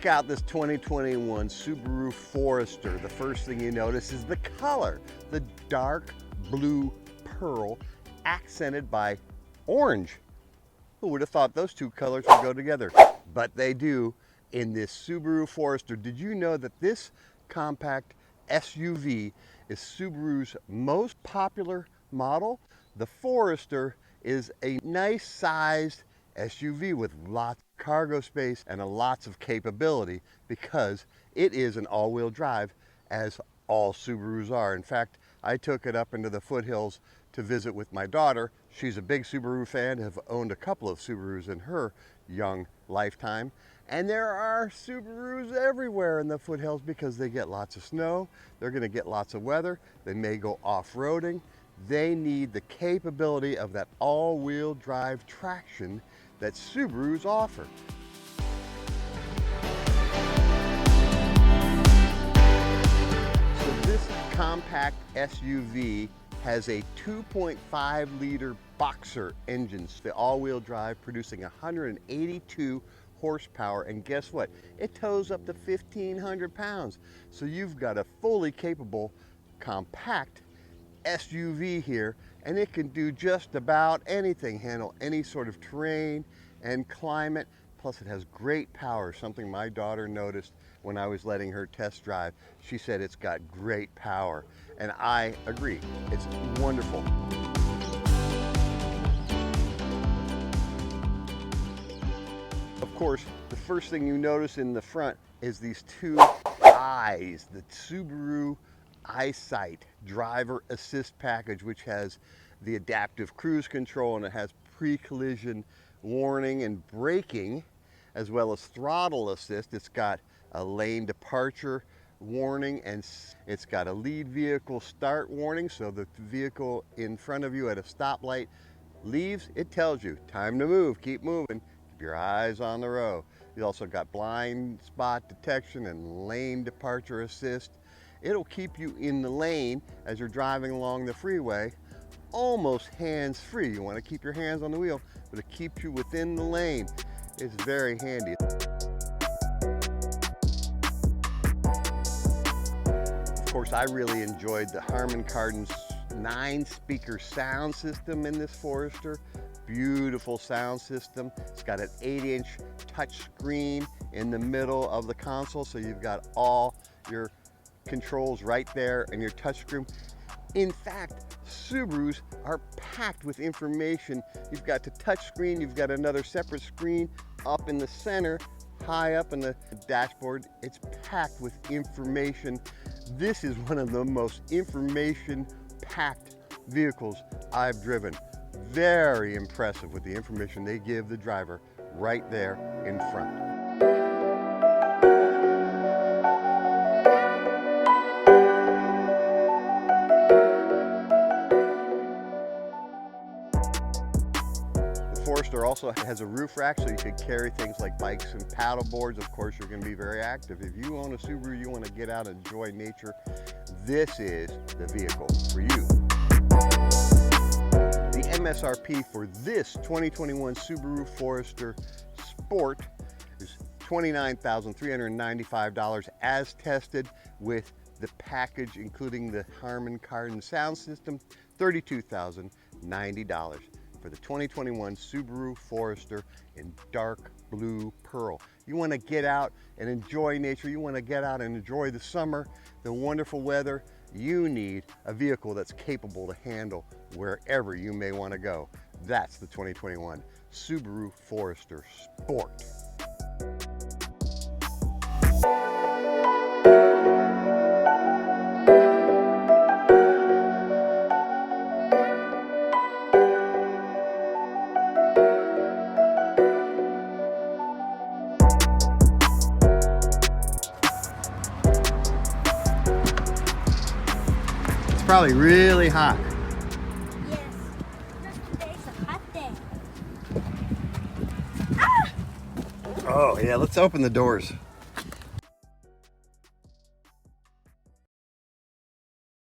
check out this 2021 Subaru Forester. The first thing you notice is the color, the dark blue pearl accented by orange. Who would have thought those two colors would go together? But they do in this Subaru Forester. Did you know that this compact SUV is Subaru's most popular model? The Forester is a nice sized SUV with lots of cargo space and lots of capability because it is an all-wheel drive, as all Subarus are. In fact, I took it up into the foothills to visit with my daughter. She's a big Subaru fan, have owned a couple of Subarus in her young lifetime. And there are Subarus everywhere in the foothills because they get lots of snow, they're gonna get lots of weather, they may go off-roading. They need the capability of that all-wheel drive traction that Subarus offer. So this compact SUV has a 2.5 liter boxer engine, the all-wheel drive, producing 182 horsepower, and guess what? It tows up to 1,500 pounds. So you've got a fully capable compact SUV here, and it can do just about anything, handle any sort of terrain and climate. Plus it has great power, something my daughter noticed when I was letting her test drive. She said it's got great power, and I agree. It's wonderful. Of course, the first thing you notice in the front is these two eyes, the Subaru EyeSight driver assist package, which has the adaptive cruise control, and it has pre-collision warning and braking, as well as throttle assist. It's got a lane departure warning, and it's got a lead vehicle start warning, so the vehicle in front of you at a stoplight leaves, it tells you time to move, keep moving, keep your eyes on the road. You also got blind spot detection and lane departure assist. It'll keep you in the lane as you're driving along the freeway, almost hands-free. You want to keep your hands on the wheel, but it keeps you within the lane. It's very handy. Of course, I really enjoyed the Harman Kardon's 9-speaker sound system in this Forester. Beautiful sound system. It's got an 8-inch touch screen in the middle of the console, so you've got all your controls right there and your touchscreen. In fact, Subarus are packed with information. You've got the touchscreen, you've got another separate screen up in the center, high up in the dashboard. It's packed with information. This is one of the most information-packed vehicles I've driven. Very impressive with the information they give the driver right there in front. Forester also has a roof rack, so you can carry things like bikes and paddle boards. Of course, you're going to be very active. If you own a Subaru, you want to get out and enjoy nature, this is the vehicle for you. The MSRP for this 2021 Subaru Forester Sport is $29,395 as tested, with the package including the Harman Kardon sound system, $32,090 for the 2021 Subaru Forester in dark blue pearl. You want to get out and enjoy nature, you want to get out and enjoy the summer, the wonderful weather, you need a vehicle that's capable to handle wherever you may want to go. That's the 2021 Subaru Forester Sport. Probably really hot. Yes, today's a hot day. Ah! Oh yeah, let's open the doors.